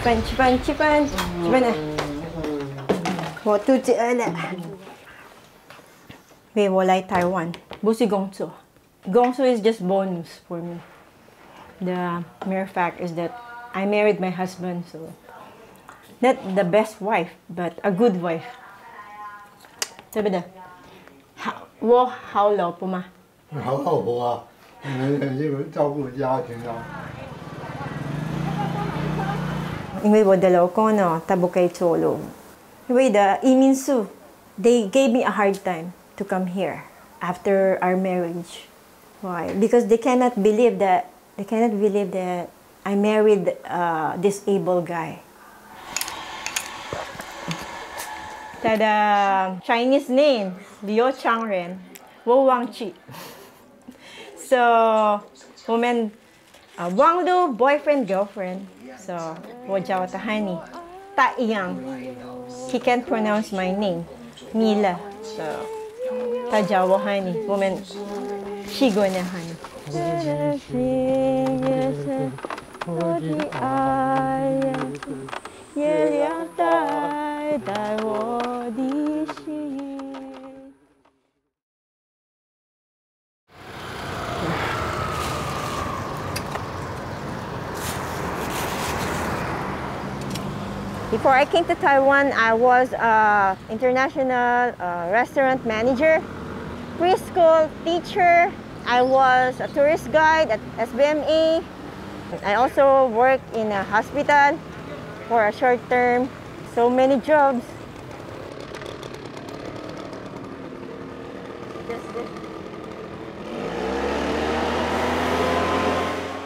吃饭呢？我肚子饿了。喂，我来台湾，不是工作。工作 is just bonus for me. The mere fact is that I married my husband, so not the best wife, but a good wife. 对不对？我好老婆吗？好老婆啊，你照顾家庭啊。因为我的老公呢，他不可以走路。因为的移民署 they gave me a hard time to come here after our marriage. Why? Because they cannot believe that I married a disabled guy. The Chinese name, Liu Changren, Wu Wangqi. So, woman, Wang Lu, boyfriend, girlfriend. So, Wu Jiao Tahani. Ta Yang. He can't pronounce my name. Mila. So, Ta Jiao Hani. Woman, Shigo na Hani. 月亮带我的心。Before I came to Taiwan, I was an international restaurant manager, preschool teacher. I was a tourist guide at SBMA. I also worked in a hospital for a short term. So many jobs.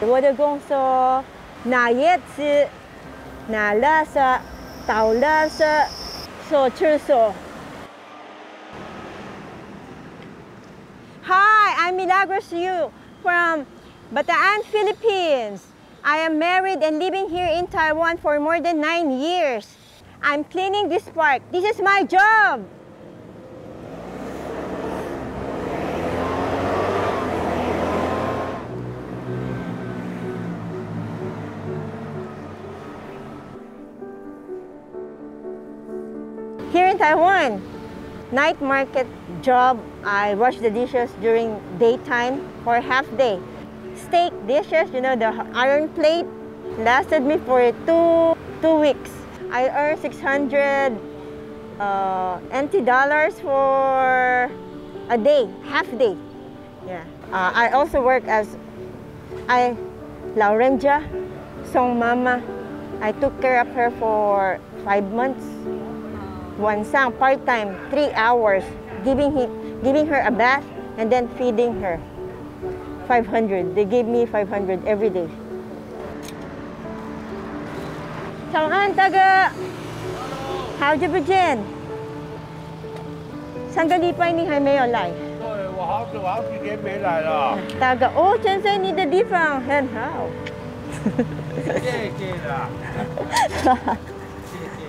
我的工作拿叶子、拿垃圾、倒垃圾、扫厕所。Hi, I'm Milagros Yu from Bataan, Philippines. I am married and living here in Taiwan for more than 9 years. I'm cleaning this park. This is my job. Here in Taiwan, night market job, I wash the dishes during daytime for half day. Steak dishes, you know, the iron plate, lasted me for two weeks. I earned 600 NT dollars for a day, half day. Yeah. I also work as Laurenja, Song Mama. I took care of her for 5 months. One sang part-time, 3 hours, giving her a bath and then feeding her. 500. They gave me 500 every day. 早安，大哥，好久不见。上个礼拜你还没有来。对，我好几天没来了。大哥，哦，现在你的地方很好。谢谢啦。谢谢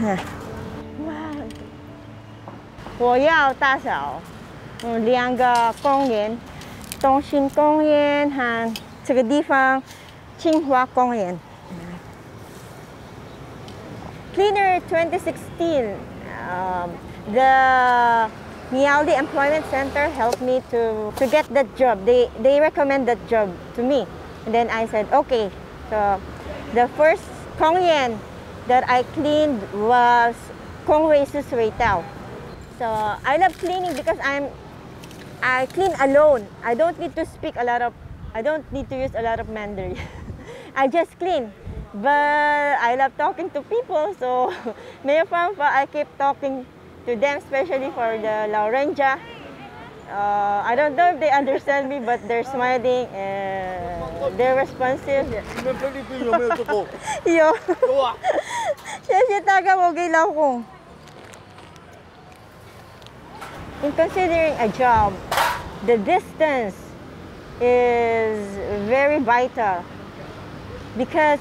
啦。哇，我要大小2个公园，东兴公园和这个地方清华公园。Cleaner 2016, the Miaoli Employment Center helped me to get that job. They recommend that job to me. And then I said, okay. So the first Kongyan that I cleaned was Kongwei Susui Tao. So I love cleaning because I clean alone. I don't need to use a lot of Mandarin. I just clean. But I love talking to people, so I keep talking to them, especially for the Laurenja. I don't know if they understand me, but they're smiling and they're responsive. 你们菲律宾有没有做过？有。有啊。谢谢大哥，我给老公。In considering a job, the distance is very vital because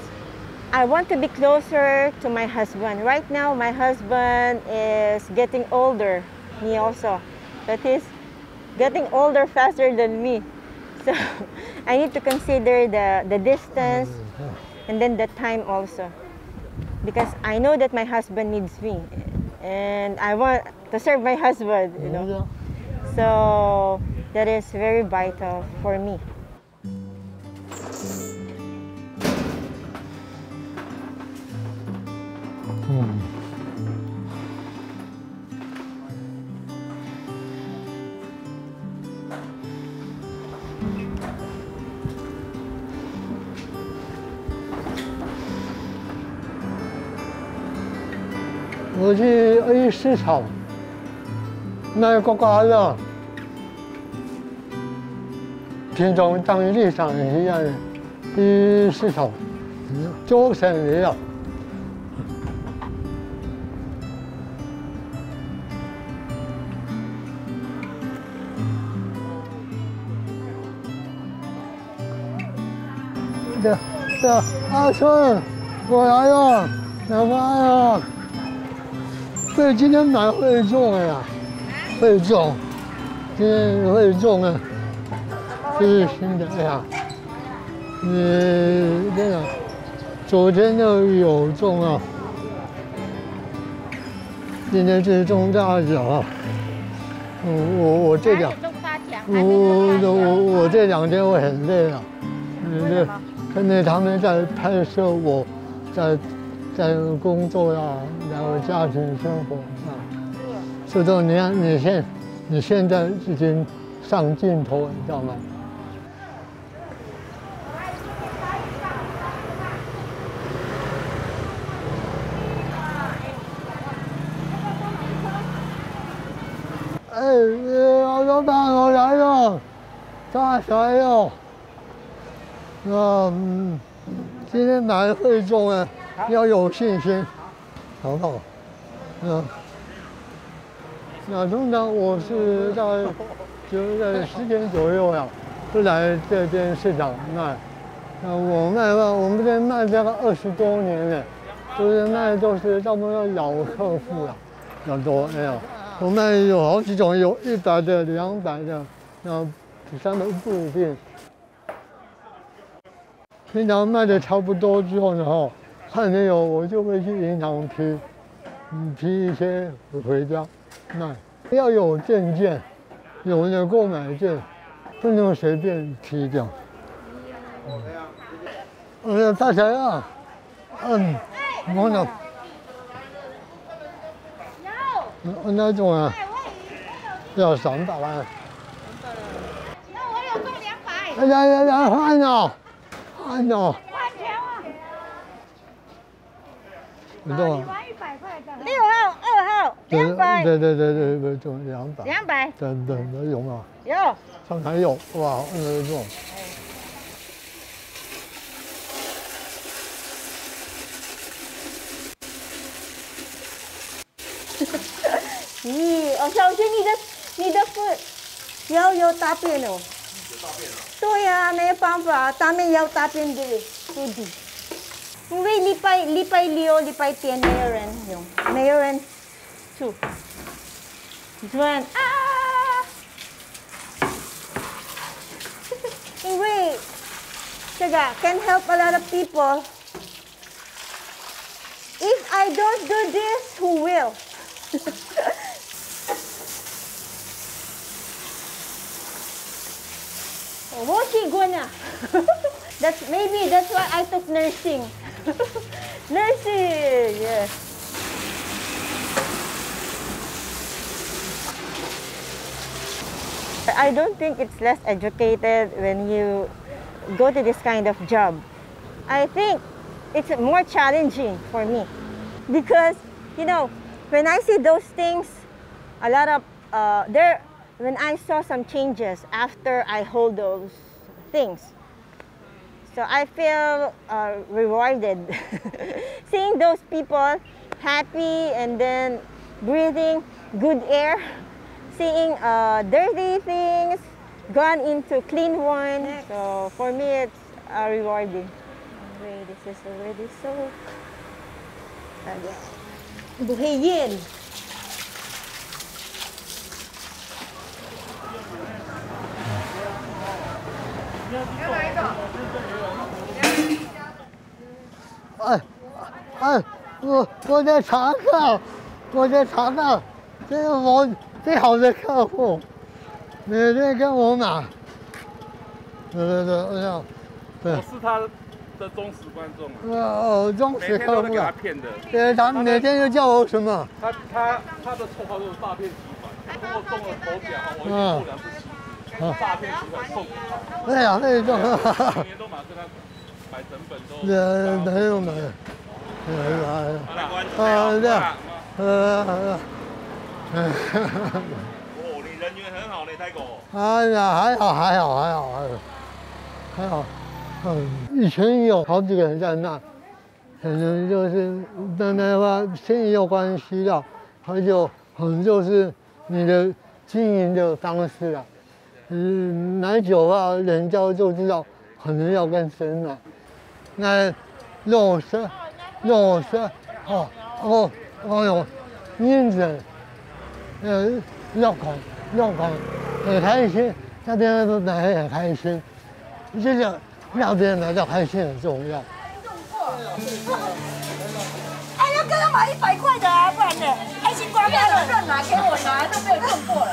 I want to be closer to my husband. Right now, my husband is getting older, me also, but he's getting older faster than me. So I need to consider the distance and then the time also. Because I know that my husband needs me, and I want to serve my husband, you know. So that is very vital for me. 我去 A 市场卖瓜瓜乐，品种当地上一样的 A 市场做生意啊。这阿春，我来了，老妈呀！ 对，今天蛮会种的呀，会种，今天会种啊，这是新的呀。这个昨天就有种啊，今天是种大奖啊。我这两，我这2天我很累啊，看着他们在拍摄我，在工作呀，然后家庭生活啊，所以说你看你现在已经上镜头，你知道吗？哎，老板，我来了，大来了。今天蛮会种啊。 要有信心，好不好？那通常我是就在10点左右呀，就来这边市场卖。我们这边卖这个20多年了，就是卖都是差不多老客户了，比较多。哎呀，我卖有好几种，有100的、200的，然后300不一定。平常卖的差不多之后呢，还没有，我就会去银行批一些回家卖。要有证件，有那购买证，不能随便批掉。大财啊，我呢？那种啊，要300万。那我有中200。来换哦，换哦。 你玩100块的。6号、2号，200。对，中200。200。对，有吗？有。上台有，哇，这种。咦，小心你的腹有大便哦。有大便啊？对呀，没有办法，大便有大便的腹地。 因为礼拜6、礼拜天没有人住。转啊！因为这个 can help a lot of people. If I don't do this, who will? That's why I took nursing. Nursing, yes. I don't think it's less educated when you go to this kind of job. I think it's more challenging for me because, you know, when I see those things, a lot of when I saw some changes after I hold those things. So I feel rewarded seeing those people happy and then breathing good air, seeing dirty things gone into clean ones. So for me, it's rewarding. Wait, this is already so. Buhayin. 我在查看，这是我最好的客户，每天跟我买。对，我是他的忠实观众啊。忠实客户每天都会给他骗的。对，他每天就叫我什么？他的绰号就是诈骗集团。如果中了头奖，我一定做2次旗子，诈骗集团送给他。对呀，那种。每年都马跟他买整本都。没有。你人缘很好嘞，泰国。哎呀，还好。以前有好几个人在那，可能就是慢慢的话，生意有关系了，还有可能就是你的经营的方式啊。买酒啊，人家就知道可能要跟谁买。那肉色，面子，肉口，很开心，那边买得很开心，这个让别人买到开心很重要。哎，要跟他买100块的啊，不然呢？开心刮刮乐乱拿给我拿都没有中过了。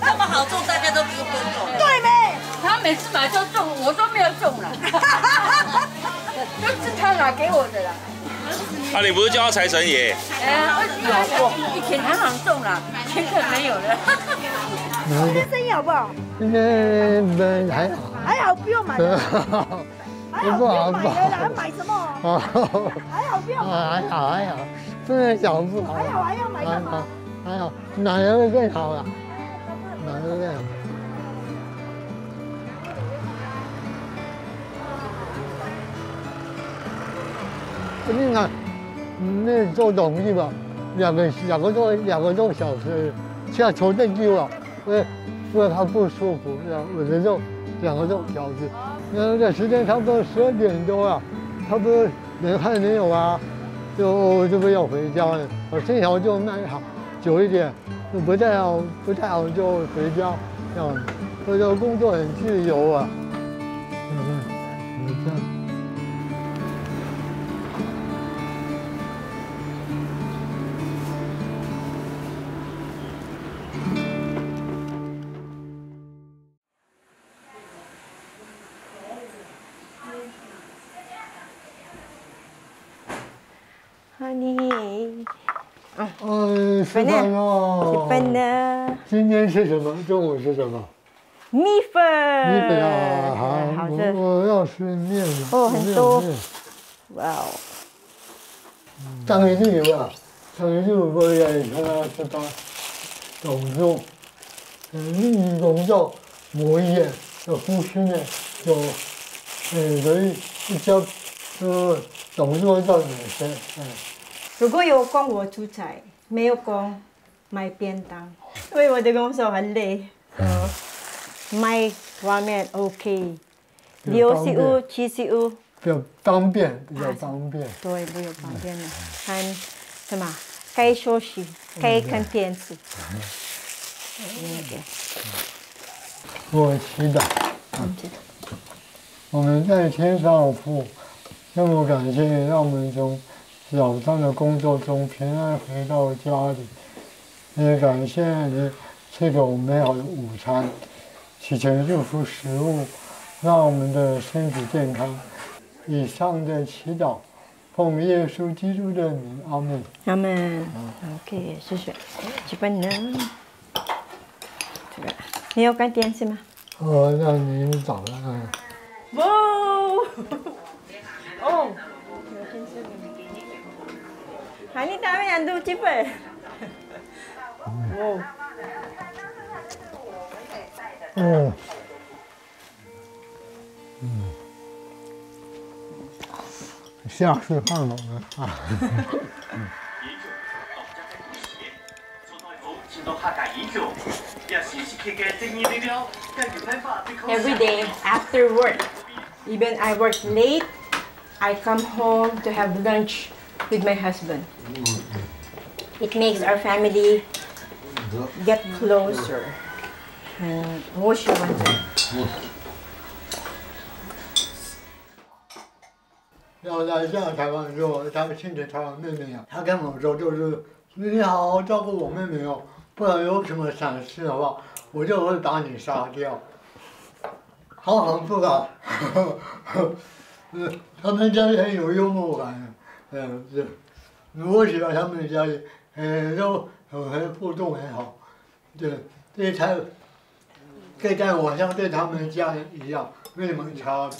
那么好中，大家都不用分中。对没？他每次买都中，我都没有中了。都是他拿给我的啦。啊，你不是叫他财神爷？以前很好中了，现在没有了。今天生意好不好？今天还好，不用买了。还好不用买了啦，买什么？还好不用买。还好，真的小不好。还要买干嘛？还好，哪个会更好啦？哪个更好？你看，那做容易吧？两个多小时，像求证机了，因为他不舒服，我的肉2个多小时。那时间差不多12点多了，差不多人还没有啊，就要回家了。我幸好就卖好久一点，不太好就回家这样。所以说工作很自由啊。这样。Honey，吃饭喽！吃饭了。今天吃什么？中午吃什么？米粉。米粉啊，好的。我要吃面。很多。哇哦。上一次有啊，我也看他吃他董肉，绿红肉磨叶，有麸熏的，有所以一家董肉叫女生。如果有空我出差，没有空买便当，因为我的工作很累。买ramen OK， 流食物、吃食物比较方便。对，比较方便的。看什么？可以休息，可以看电视。我祈祷，我们在天上的父，那么感谢你，让我们从早上的工作中平安回到家里，也感谢你赐给我们美好的午餐，祈求祝福食物，让我们的身体健康。以上的祈祷，奉耶稣基督的名，阿门。阿门。OK， 谢谢。基本呢，这个你要看电视吗？那您找了啊。哇！哦，有电视的。Hani dami yang tu cepat. Wow. 下次看我们啊。Every day after work, even I work late, I come home to have lunch with my husband. It makes our family get closer. And wash your hands. 要来下台湾的时候，他亲戚台湾妹妹啊，他跟我说就是你好好照顾我妹妹哦，不然有什么闪失的话，我就会把你杀掉。好好做啊，他们家里很有幽默感，是，我喜欢他们家里，都很互动很好，对，这才对待我像对他们家人一样，没什么差别。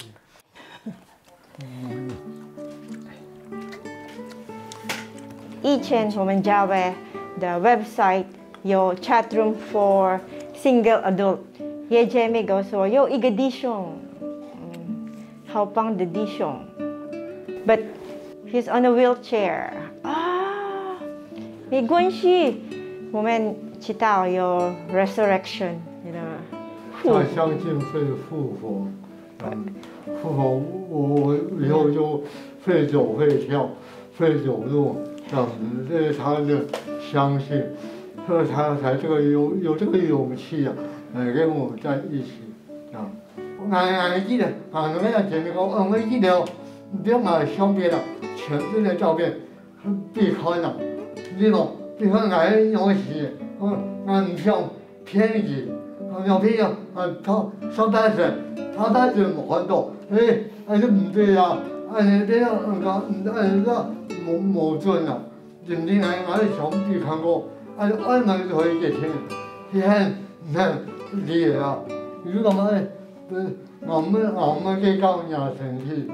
以前我们教会的 website 有 chat room for single adult， 叶姐妹告诉我有一个弟兄，好棒的弟兄 ，but he's on a wheelchair 啊，没关系，我们知道有 resurrection， 你知道吗？他相信会复活，复活我以后就会走会跳会走路。这样子，这是他的相信，所以他才这个有这个勇气啊，跟我们在一起啊。俺记得，俺那样前面我记得，不要俺相片了，全是那照片，别看了，对吧？别看俺有戏，俺唔想便宜，要便宜，他上班时，他班时冇到，俺就唔对呀，俺这样俺个。冇准啊！人哋我想必看过，俺们可以听，看厉害啊！如果我们给讲养身体，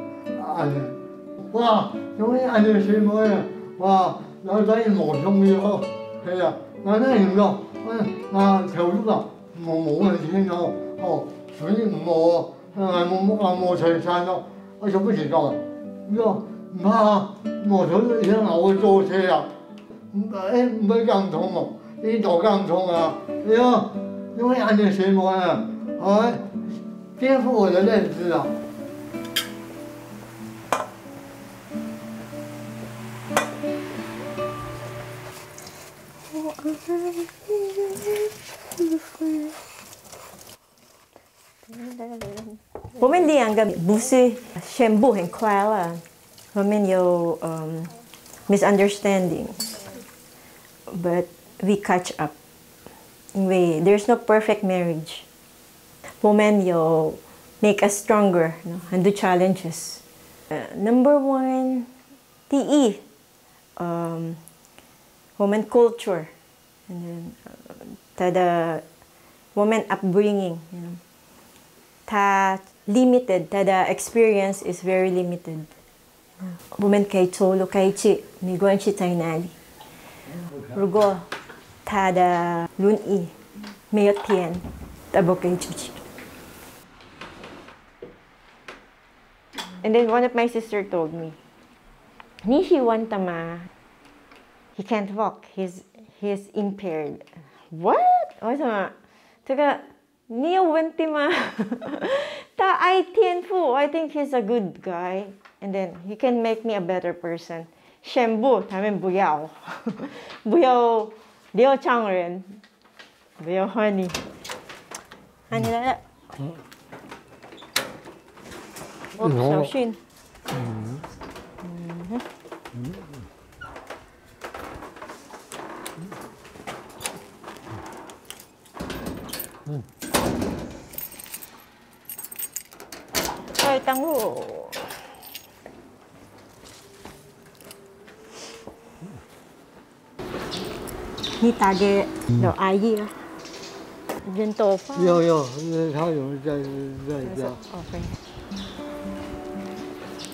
哇，因为俺这什么呀？哇，然后咱冇想以后，系啊，俺那用个，投入啊，冇人听到，所以冇成山咯，我就不知道，妈，我头以前我做车啊，唔係咁痛喎，呢度咁痛啊！因為按照什麼啊？顛覆我的認知啊！我们两个不是全部很快乐。我们有misunderstanding, but we catch up. 因为 there's no perfect marriage. 我们有 make us stronger, and do challenges. Number one, 第一，我们 culture, and then 他的我们 upbringing, you know, 他 limited, 他的 experience is very limited. 我们可以走路可以去，没关系在哪里。如果他的轮椅没有电，他不可以出去。And then one of my sister told me, 你喜欢他吗？ He can't walk. He's impaired. What? 为什么？这个你有问题吗？他爱天赋。I think he's a good guy. And then he can make me a better person. 宣布他们不要，不要刘强人，不要honey。honey来了。哦，小心。哎，等我。你打给老阿姨啊？剪头发？有，他有在家。OK。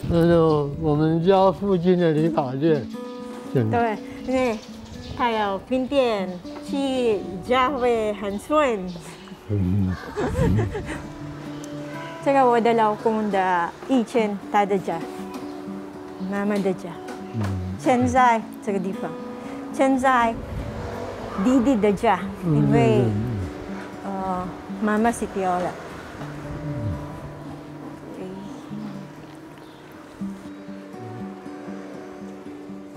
那就我们家附近的理发店。对，因为他有分店，去家会很顺。这个我的老公的以前他的家，妈妈的家。现在这个地方，现在。弟弟的家，因为妈妈死掉了。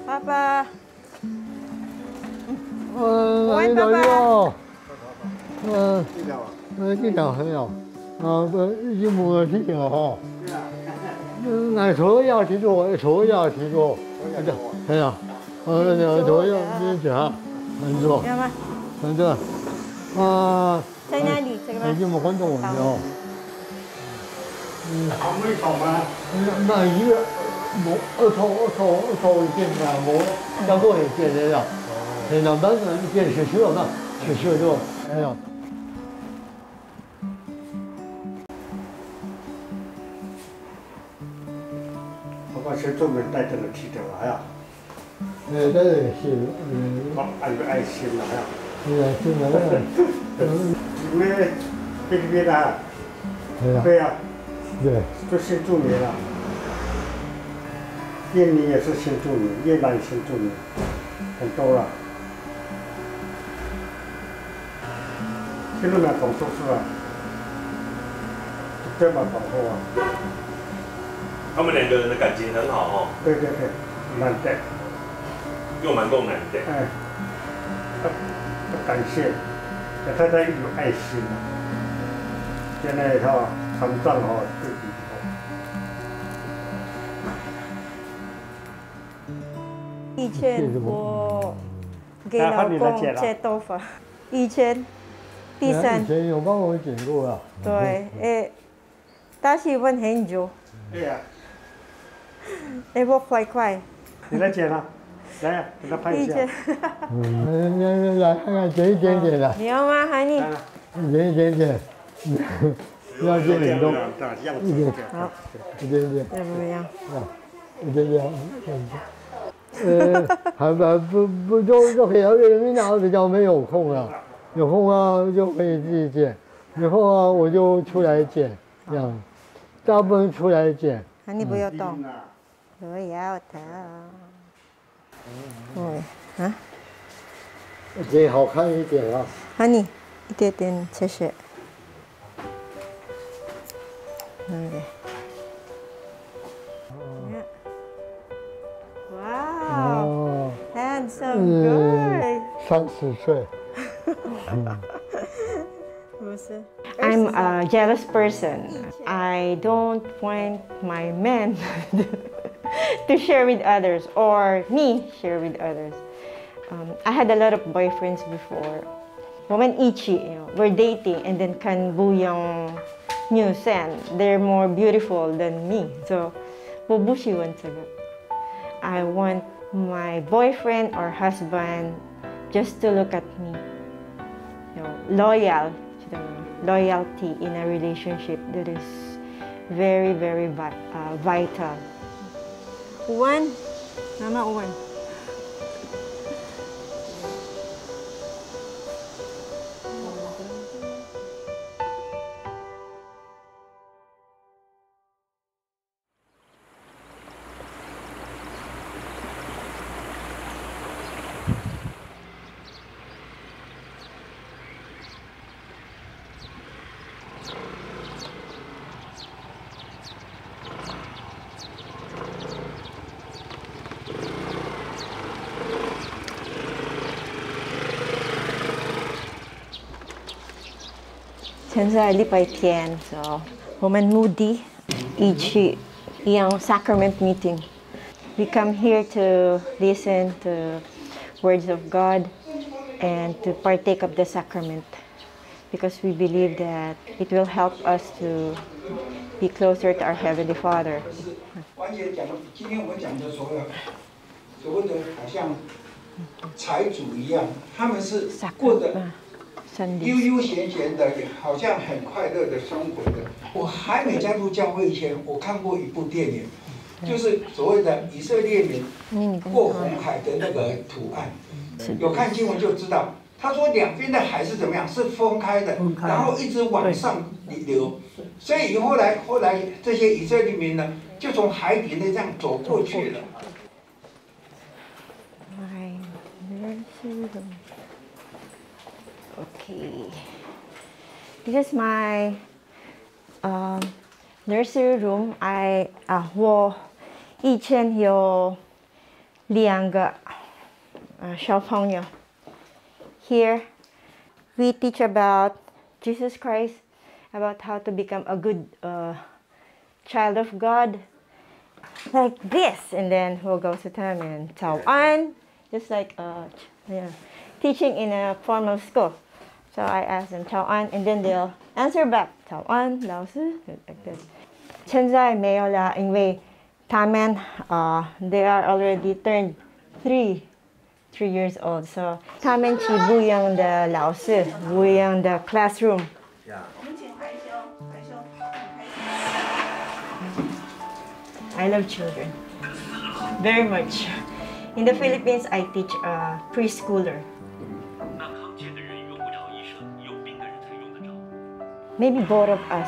爸爸，喂，爸爸。这条很好，不，一模一样哈。俺头要提过，头要提过，哎呀，头要你讲，很多，很多，啊，在哪里？这个吗？已经没很多了。เขาไม่ส่งมา 那一个二头一件嘛，我要多一件的呀。那那本身一件是学嘛，是学多，哎呀。เขาก็เชื่อตัวเป็นได้แต่ละทีเดียวอ่ะ 这是， เพราะไอ้ชิมนะฮะ 是那个， ไม่เป็นเวลา对呀，对，都新住民了，印尼也是新住民，越南新住民很多了，去那边搞手术啊，这么搞后啊，他们2个人的感情很好哦，对对对，难得，又蛮够难的。哎，感谢，他有爱心的，现在他成长哦，对比好。以前我给老公剪头发，以前第三，以前有帮我剪过啊。对，但是问很久，对呀，我快，你来剪了，来呀，给他拍一下。来看看剪一点点的，你要吗，海尼？剪一点点，要剪很多，一点，好，一点点，要不要？一点点。还不都可以，平常比较没有空啊，有空啊就可以自己剪，以后啊我就出来剪，这样，大部分出来剪。你不要动，不要动。啊？剪好看一点啊。你一点点，谢谢。Wow, handsome girl. 30岁。I'm a jealous person. I don't want my man to share with others or me share with others. I had a lot of boyfriends before. Women itchy, we're dating and then kan buyang news and they're more beautiful than me. So, bubushiwan saga. I want my boyfriend or husband just to look at me. Loyalty in a relationship that is very, very vital. Uwan, Mama Uwan. Saya lipay tiyan, so woman moody, each young sacrament meeting. We come here to listen to words of God and to partake of the sacrament because we believe that it will help us to be closer to our Heavenly Father. 完全讲，今天我们讲的所谓的好像财主一样，他们是过得悠悠闲闲的，好像很快乐的生活的。我还没加入教会以前，我看过一部电影，就是所谓的以色列民过红海的那个图案。有看经文就知道，他说两边的海是怎么样，是分开的，然后一直往上流。所以后来这些以色列民呢，就从海底内这样走过去了。Okay, this is my nursery room. 我以前有2个小朋友。Here, we teach about Jesus Christ, about how to become a good child of God, like this, and then we'll go to them and 早安, just like teaching in a formal school. So I ask them 早安, and then they'll answer back 早安老师 like this. 现在没有了，因为他们they are already turned 3 years old, so 他们去不一样的老师，不一样的 classroom. I love children very much. In the Philippines, I teach a preschooler. Maybe both of us,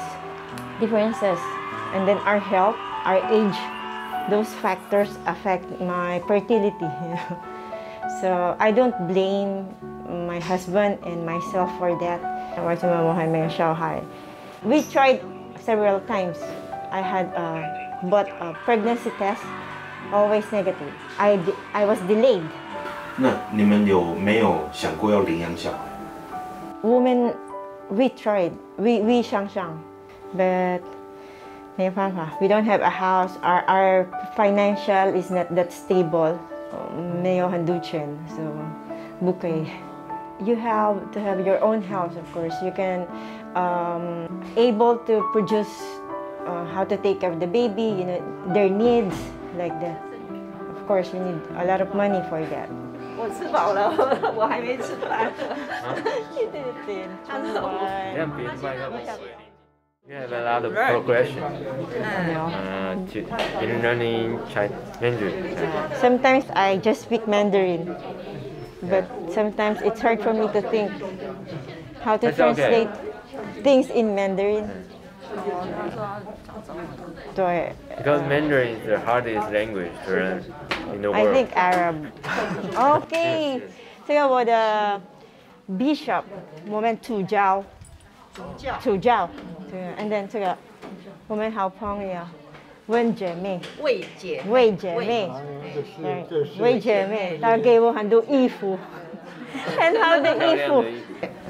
differences, and then our health, our age, those factors affect my fertility. So I don't blame my husband and myself for that. We tried several times. I had but a pregnancy test, always negative. I was delayed. 那你们有没有想过要领养小孩？ Women, we tried, we 想想, but we don't have a house. Our financial is not that stable. 没有很多钱, so 不可以. You have to have your own house, of course. You can able to produce how to take care of the baby, you know, their needs like that. Of course, you need a lot of money for that. 我吃饱了，我还没吃饭。You have a lot of progression in learning Mandarin. Sometimes I just speak Mandarin, but sometimes it's hard for me to think how to translate things in Mandarin. Because Mandarin is the hardest language to learn in the world. I think Arab. Okay. 这个我的 bishop 我们主教 and then 这个我们好朋友温姐妹魏姐妹她给我很多衣服很好的衣服。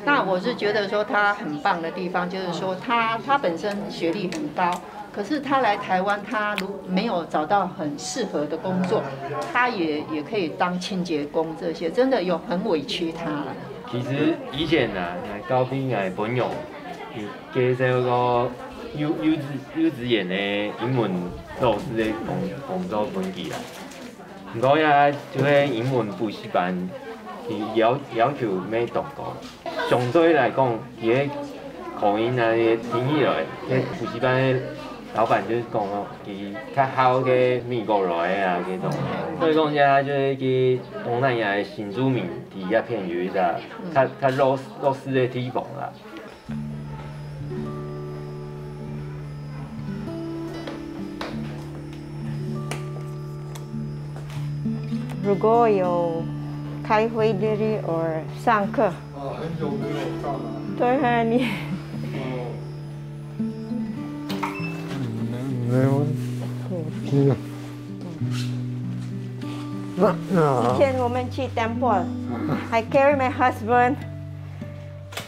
那我是觉得说他很棒的地方，就是说他本身学历很高，可是他来台湾，他没有找到很适合的工作，他也可以当清洁工这些，真的有很委屈他了。其实以前啊，高斌嘅本用，加這個幼稚園嘅英文老師嘅工作本記啦。不過呀，就係英文補習班。要求要讀過，相對來講，伊個口音啊，伊個聽起來，迄補習班嘅老闆就是講咯，伊較好嘅美國來啊，嗰種，所以講遮就是去東南亞嘅新住民佇遐片有一個較弱勢嘅地方啦。如果有开会这里 or 上课。很久没有上了。对啊，你。没有。以前我们去 temple, I carry my husband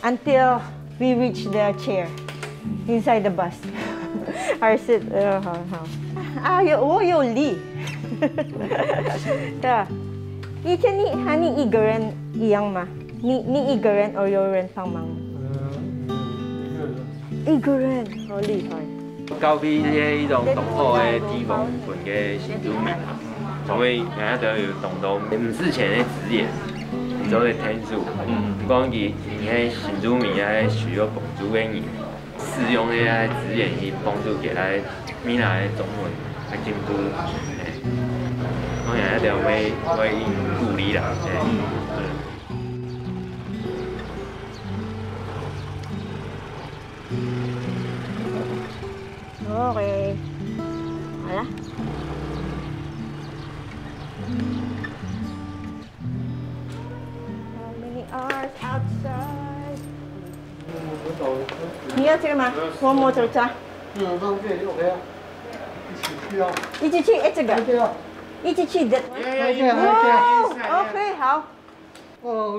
until we reach the chair inside the bus. Our seat, 好。我有力。对。以前你和你一个人一样吗？你一个人，或有人帮忙吗？一个人，好厉害。交俾呢種同學嘅地方盤嘅新住民，就會硬就要動到唔事前嘅指引，就會聽數。講佢喺新住民喺需要幫助嘅人，使用嘅指引去幫助佢喺闽南嘅中文嘅進步。我也一定會鼓勵啦。OK， 好了。How many hours outside？ 你要这个吗？我摩托车。方便，OK 啊。一起去啊。一起去，这个。一起去的。OK， 好。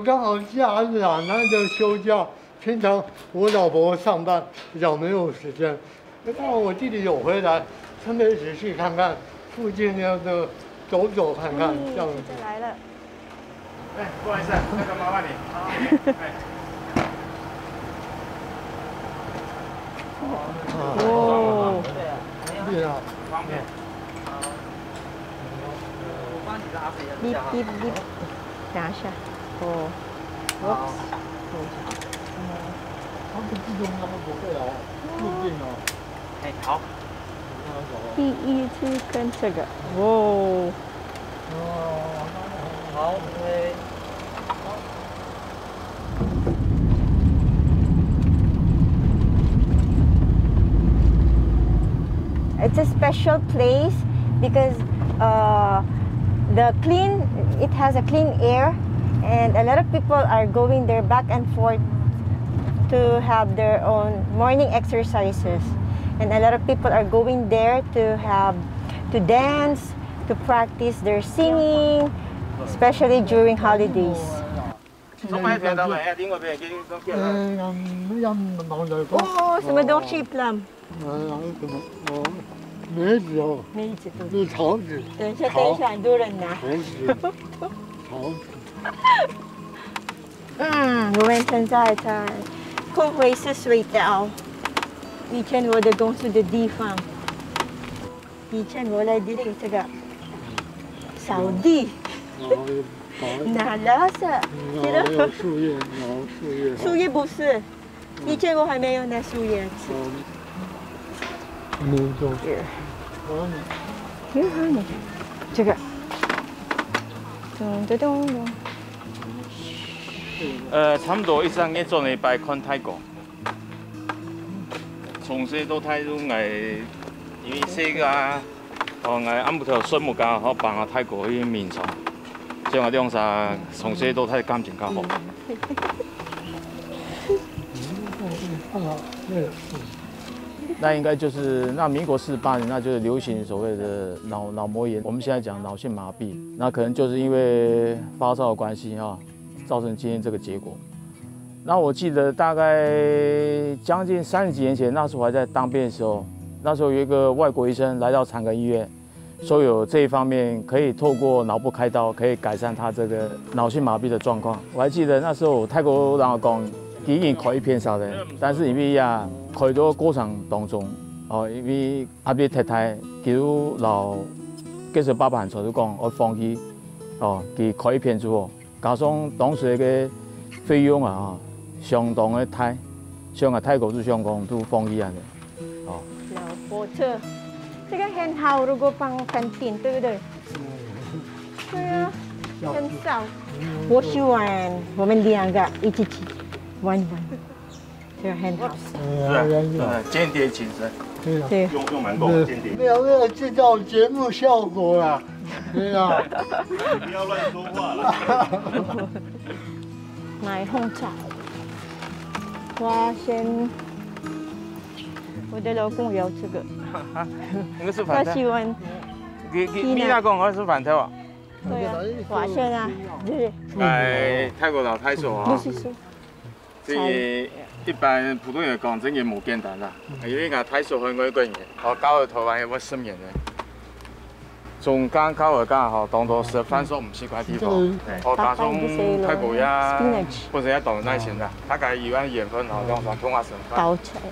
刚好假日啊，难得休假。平常我老婆上班比较没有时间，那刚好我弟弟有回来，顺便一起去看看附近要的走走看看，这样子。来了。哎，不好意思，那个麻烦你。哦，对啊，方便。滴滴滴，等一下，哦，他们自动那么不会哦，附近哦。哎，好。第一次跟这个，哦，好，OK。It's a special place because it has a clean air, and a lot of people are going there back and forth to have their own morning exercises, and a lot of people are going there to dance, to practice their singing, especially during holidays. 哦，什么东西 plum？ 梅子哦，梅子都是桃子。等一下，很多人拿。桃子。我们现在在空回是水稻，以前我的公司的地方。以前我来这里这个扫地，拿垃圾，有树叶，树叶。树叶不是，以前我还没有拿树叶吃。这个，咚咚咚咚。差不多1、2月做呢拜看泰国，从小到大都係因為細個啊，係啱冇頭水木家可辦下泰國啲面場，即係我啲啥從小到大感情較好。那应该就是那民国48年，那就是流行所谓的脑膜炎，我们现在讲脑性麻痹，那可能就是因为发烧的关系哈，造成今天这个结果。那我记得大概将近30几年前，那时候我还在当兵的时候，那时候有一个外国医生来到长庚医院，说有这一方面可以透过脑部开刀，可以改善他这个脑性麻痹的状况。我还记得那时候泰国人讲。已經開片手嘅，但是因為啊開咗過程當中，因為阿邊太太叫老技術爸爸就講我放棄，佢開片之後，加上當時嘅費用啊，相當嘅大，像啊泰國都香港都放棄人嘅，老火車，這個很好，如果放canteen，對不對？對啊，很少。我喜歡我們兩個一起吃。玩，这个很好。间谍情深，对，用蛮够间谍。没有制造节目效果啦，对啊。你不要乱说话了。买红茶，花生。我的老公要这个。那个是饭菜。他喜欢。你老公我是饭菜啊？对啊，花生啊，对。泰国老太说啊。这个一般普通人讲，真嘅冇简单啦，因为我太熟悉我一个人，搞到台湾有乜10年咧。从刚到而家當到食飯所唔習慣地方，加上泰國呀，本身也當耐心啦，大概1碗鹽分用上通下食飯。倒出來。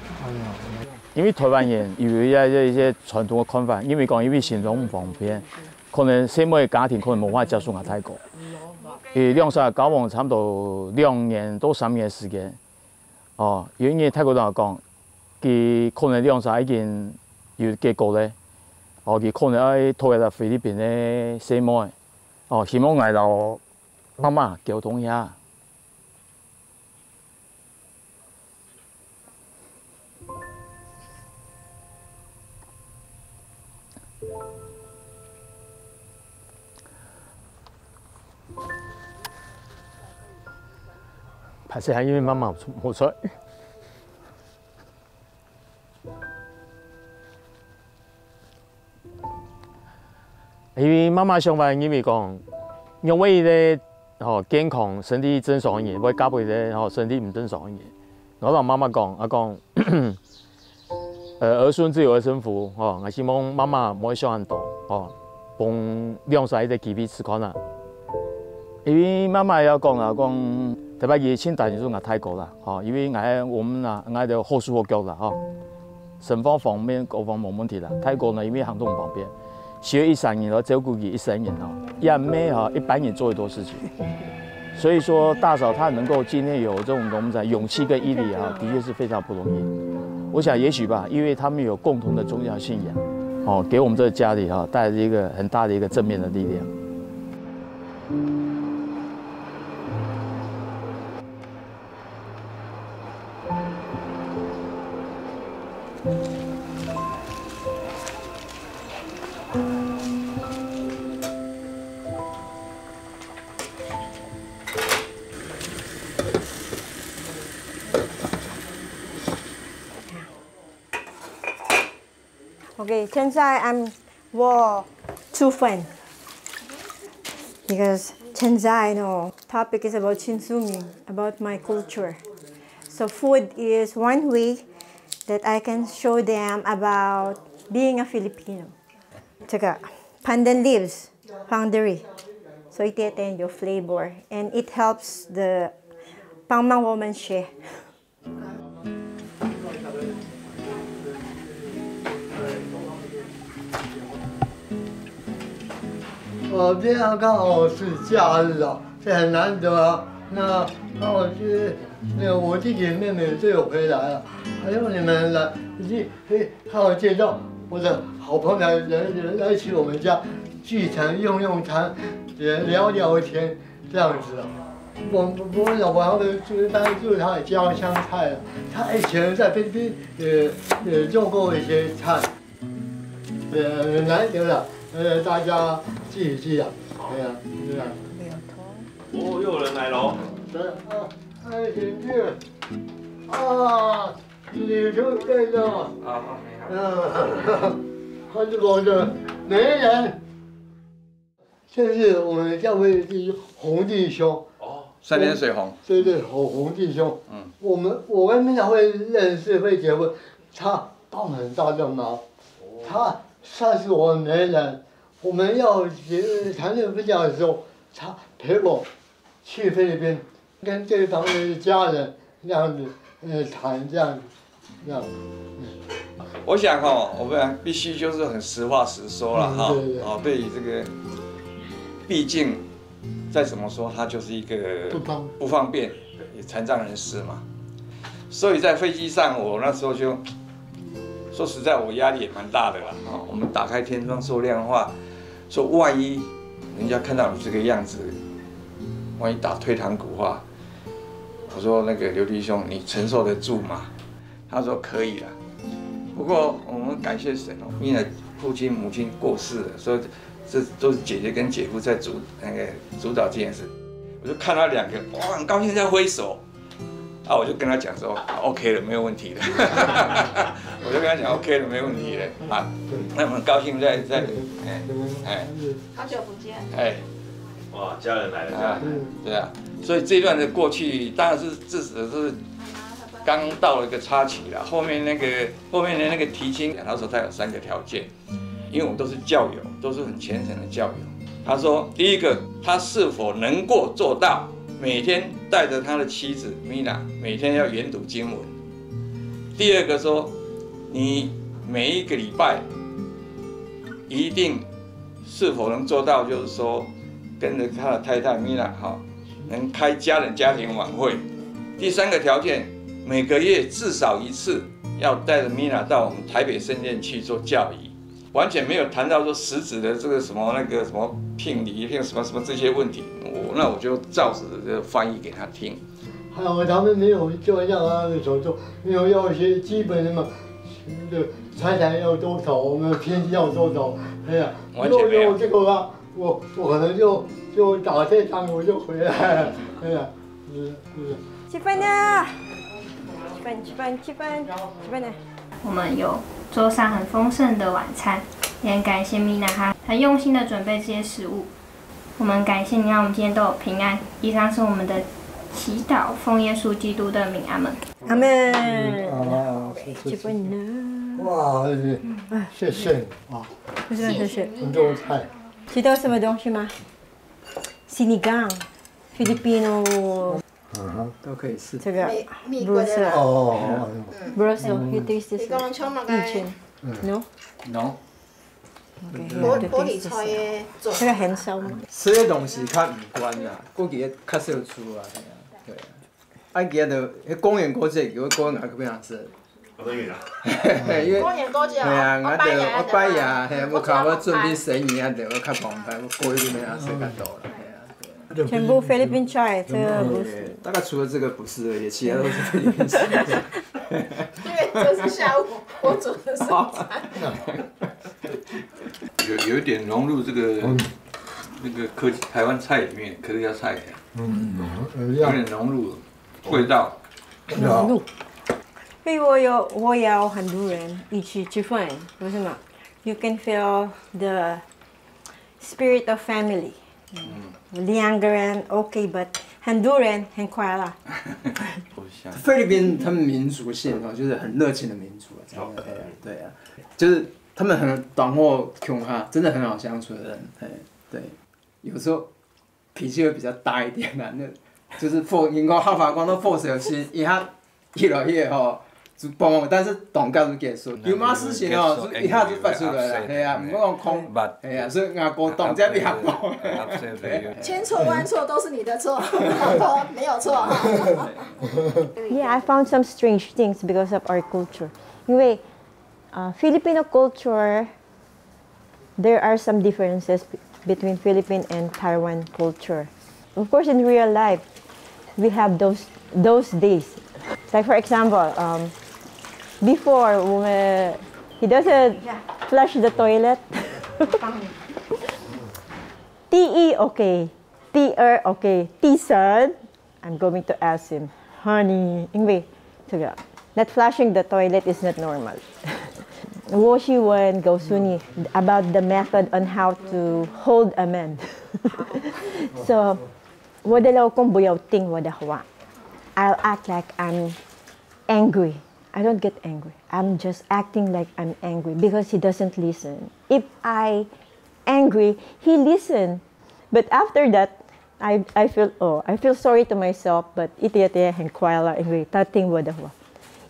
因為台灣人有一些傳統嘅看法，因為行動唔方便，可能細妹嘅家庭可能無法接受我泰國。兩沙交往差不多2年到3年嘅時間，因為泰國人講，佢可能兩沙已經有結果咧，佢可能要拖入菲律賓嘅細妹，希望捱到媽媽溝通一下。拍攝係因為媽媽冇出。因為媽媽想法，因為講，因為咧，健康身體正常嘅，我加倍咧，身體唔正常嘅。我同媽媽講，兒孫自有兒孫福，我希望媽媽唔好想咁多，帮两岁的机器吃款啦。因为妈妈要讲啦，讲特别疫情大时阵也泰国啦，因为我们啦，的后续国啦，省方面各方没问题啦。泰国呢，因为行动方便，需要13人和照顾佢13人也没一般人做得多事情。所以说，大嫂她能够今天有这种我们讲勇气跟毅力的确是非常不容易。我想也许吧，因为他们有共同的宗教信仰，给我们这个家里带来一个很大的一个正面的力量。Okay, 现在我煮饭 because 现在topic is about Chinsumi, about my culture. So food is one way that I can show them about being a Filipino. 这个 pandan leaves, foundry. So ititin yung flavor and it helps the 帮忙我们学。今天刚好是假日啊，这很难得啊。那刚好是我弟弟妹妹都有回来了，还有你们来，刚好见到我的好朋友来去我们家聚餐、用餐，聊聊天这样子啊。我老婆他们就是他的家乡菜啊，他以前在菲律宾也种过一些菜，难得了。大家记一记啊，对呀，对呀。哦，又有人来喽。请进。你就在这。他是我的媒人，这是我们教会的洪弟兄。3点水红。对，洪弟兄。我跟明早会认识，会结婚，他帮很大的忙，他是我的媒人，我们要谈论分享的时候，他陪我去菲律宾，跟对方的家人这样子谈这样子。我想我们必须就是很实话实说了对于这个，毕竟再怎么说，他就是一个不方便残障人士嘛，所以在飞机上，我那时候就。说实在，我压力也蛮大的啦。我们打开天窗说量化，说万一人家看到你这个样子，万一打退堂鼓话，我说那个刘弟兄，你承受得住吗？他说可以啦。不过我们感谢神因为父亲母亲过世了，所以这都是姐姐跟姐夫在主导这件事。我就看到2个，哇，很高兴在挥手。我就跟他讲说 ，OK 了，没有问题的。我就跟他讲 OK 了，没有问题的。那我们高兴在好久不见。哇，家人来了。对啊，所以这段的过去，当然是自始是刚到了一个插曲了。后面的那个提亲，他说他有3个条件，因为我们都是教友，都是很虔诚的教友。他说，第一个，他是否能够做到？每天带着他的妻子米娜，每天要研读经文。第二个说，你每一个礼拜一定是否能做到，就是说跟着他的太太米娜能开家庭晚会。第3个条件，每个月至少1次要带着米娜到我们台北圣殿去做教仪。完全没有谈到说实质的这个什么聘礼聘什么这些问题，那我就照着翻译给他听。还有他们没有就让他们手做，没有要一些基本的嘛，财产要多少，我们天气要多少，完全没有这个话，我可能就打这仗我就回来了，吃饭了，吃饭了。我们有桌上很丰盛的晚餐，也很感谢米娜她很用心的准备这些食物。我们感谢你让我们今天都有平安。以上是我们的祈祷，奉耶稣基督的名，阿门。阿门。OK，吃饭了。哇，谢谢啊，谢谢。很多菜。知道什么东西吗？Sinigang, Filipino。都可以试。这个米国的。哦。Brussels, you taste this? 以前 ，no? No。玻璃菜的做。这个很少吗？吃的东西较唔关啦，估计较少出啊，对啊。啊，其他就迄公园果子，叫公园那边吃。好多远啊！公园果子啊。系啊，我摆呀，系我靠，我准备生意啊，就我较澎湃，我过去那边吃较多了，系啊。全部菲律宾菜，这个不是。大概除了这个不是而已，其他都是菲律宾菜。因为这是下午我煮的早餐。有一点融入这个那个台湾菜里面，客家菜，有点融入味道。融入。因为我有很多人一起吃饭，为什么 ？You can feel the spirit of family。2个人 OK，but 很多人很快乐。菲律宾他们民族性哦，就是很热情的民族啊，对啊，就是他们很短或穷哈，真的很好相处的人，对，有时候脾气会比较大一点啊，那就是因为合法讲到force有时一下越来越吼。但是动作就结束，有嘛事情哦，一下就发出来了，系啊，唔好讲空，系啊，所以牙膏动这边合过。千错万错都是你的错，老婆没有错。Yeah, I found some strange things because of our culture. 因为Filipino culture, there are some differences between Philippine and Taiwan culture. Of course, in real life, we have those days. Like for example, before he doesn't flush the toilet. TE okay, TR okay, T-son, I'm going to ask him, honey, 因为这个 not flushing the toilet is not normal. 我喜欢告诉你 about the method on how to hold a man. So, 我的老公不要听我的话。I'll act like I'm angry. I don't get angry. I'm just acting like I'm angry because he doesn't listen. If I angry, he listen. But after that, I feel sorry to myself. But iti很快乐，因为他听我的话。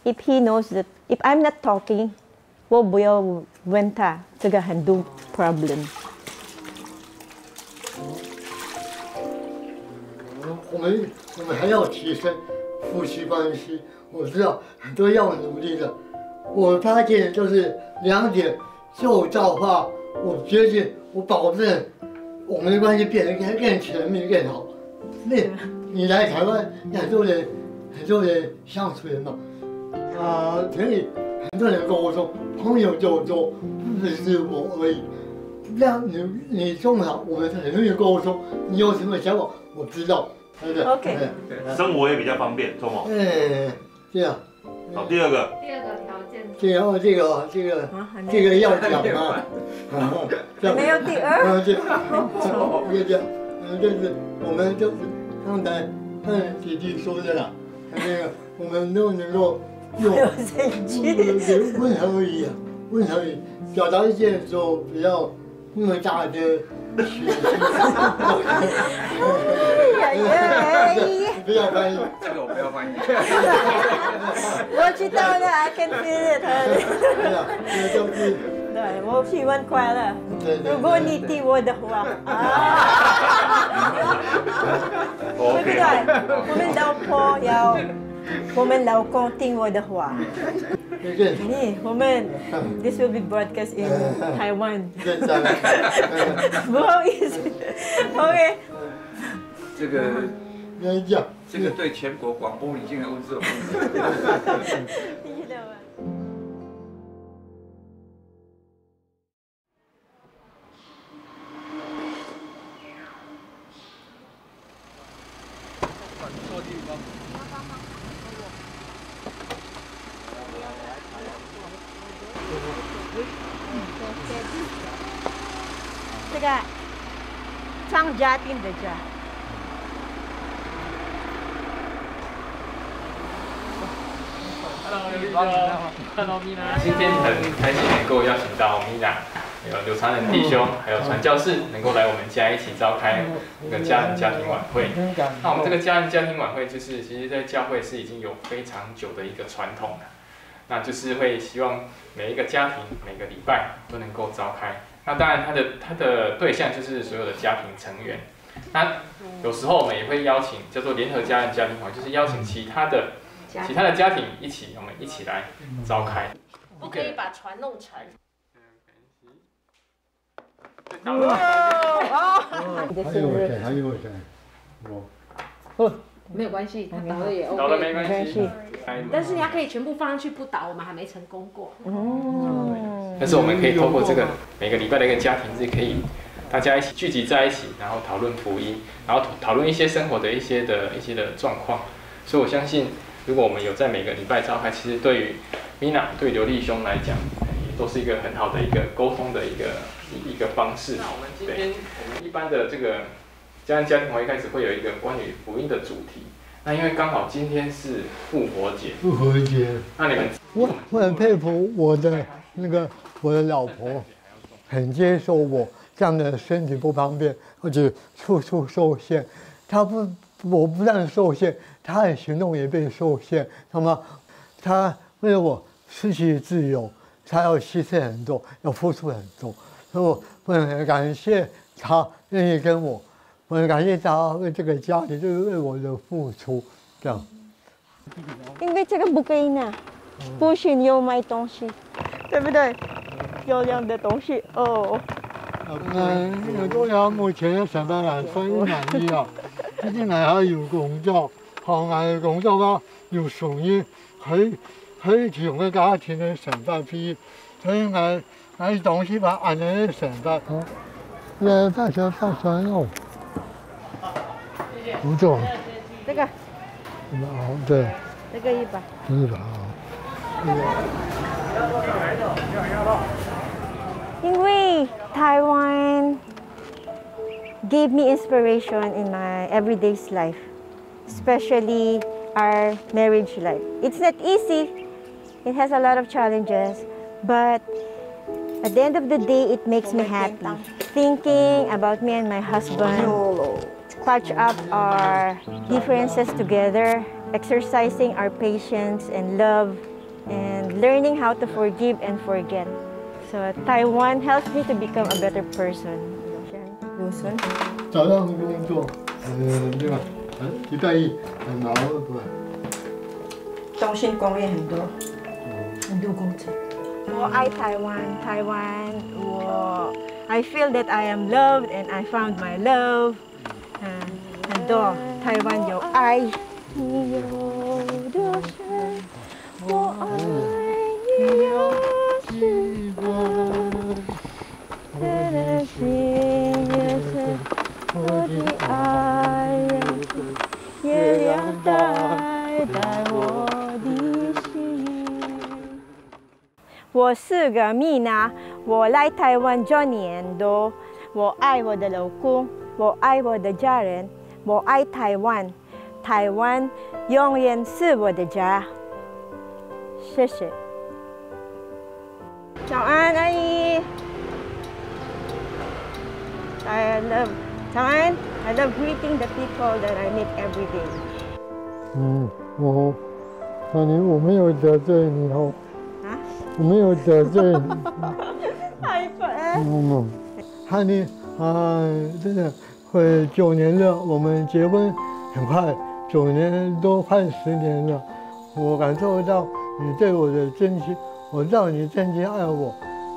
If he knows that if I'm not talking, 我不要问他，这个很多 problem。我们还要提升夫妻关系，我知道很多要努力的。我发现就是2点就造化，我决定，我保证我们的关系变得更全面、更好。那你来台湾，很多人相处人嘛，可以很多人跟我说，朋友就多，不只是我而已。让你正好，我们很多人跟我说，你有什么想法，我知道。OK， 生活也比较方便，周某。这样。好，第二个条件。这个要讲吗？没有第二。就是我们就是刚才姐姐说的啦，我们都能够用温和语表达一些时候不要那么大的。不要翻译，这个我不要翻译。我知道了 ，I can feel it。对，我喜欢快乐。如果你听我的话，对不对？我们老公听我的话。我们 this will be broadcast in Taiwan。不好意思 ，OK。这个对全国广播你现在问这种问题。这个张家店的家。今天很开心能够邀请到Mina，还有刘长仁弟兄，还有传教士，能够来我们家一起召开一个家人家庭晚会。那我们这个家人家庭晚会，就是其实在教会是已经有非常久的一个传统了。那就是会希望每一个家庭每个礼拜都能够召开。那当然，它的对象就是所有的家庭成员。那有时候我们也会邀请叫做联合家人家庭会，就是邀请其他的家庭一起，我们一起来召开。不可以把船弄沉。还有谁？我。没有关系，他倒了也 OK。倒了没关系。但是你要可以全部放上去不倒，我们还没成功过。但是我们可以透过这个每个礼拜的一个家庭日，可以大家一起聚集在一起，然后讨论福音，然后讨论一些生活的一些的状况。所以我相信，如果我们有在每个礼拜召开，其实对于 Mina 对刘弟兄来讲，也都是一个很好的一个沟通的一个方式。那我们今天我们一般的这个家庭会一开始会有一个关于福音的主题。那因为刚好今天是复活节。复活节。那你们我很佩服我的老婆，很接受我这样的身体不方便，而且处处受限。我不但受限，她的行动也被受限。那么，她为了我失去自由，她要牺牲很多，要付出很多。所以我很感谢她愿意跟我。我很感谢他为这个家庭，就是为我的付出，这样。因为这个不可以拿，不行有买东西，对不对？漂亮的东西哦。都有目前嘅成班人非常滿意啊！呢啲係喺搖工作，行業工作啦，要屬於喺條嘅價錢嘅成分比，所以係東西把按嘅成分。大家放酸肉。不错，这个，对，这个100，因为台湾 gave me inspiration in my everyday's life, especially our marriage life. It's not easy. It has a lot of challenges, but at the end of the day, it makes me happy. Thinking about me and my husband. Patch up our differences together, exercising our patience and love, and learning how to forgive and forget. So Taiwan helps me to become a better person. 早上的工作，对吧？礼拜一很忙，对吧？中心公园很多工程。我爱台湾，台湾I feel that I am loved and I found my love. 很多台湾有爱，你有多深，我爱你有时光，我的心也深，我的爱也亮在我的心。我是个Mina，我来台湾9年多，我爱我的老公。我爱我的家人，我爱台湾，台湾永远是我的家。谢谢。早安，阿姨。早安 I love greeting the people that I meet every day. 我没有得罪你哦。啊？我没有得罪你。太笨。哈尼。真的会9年了，我们结婚很快，9年都快10年了。我感受到你对我的真心，我知道你真心爱我，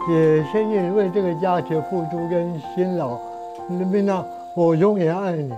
也愿意为这个家庭付出跟辛劳。Mina，我永远爱你。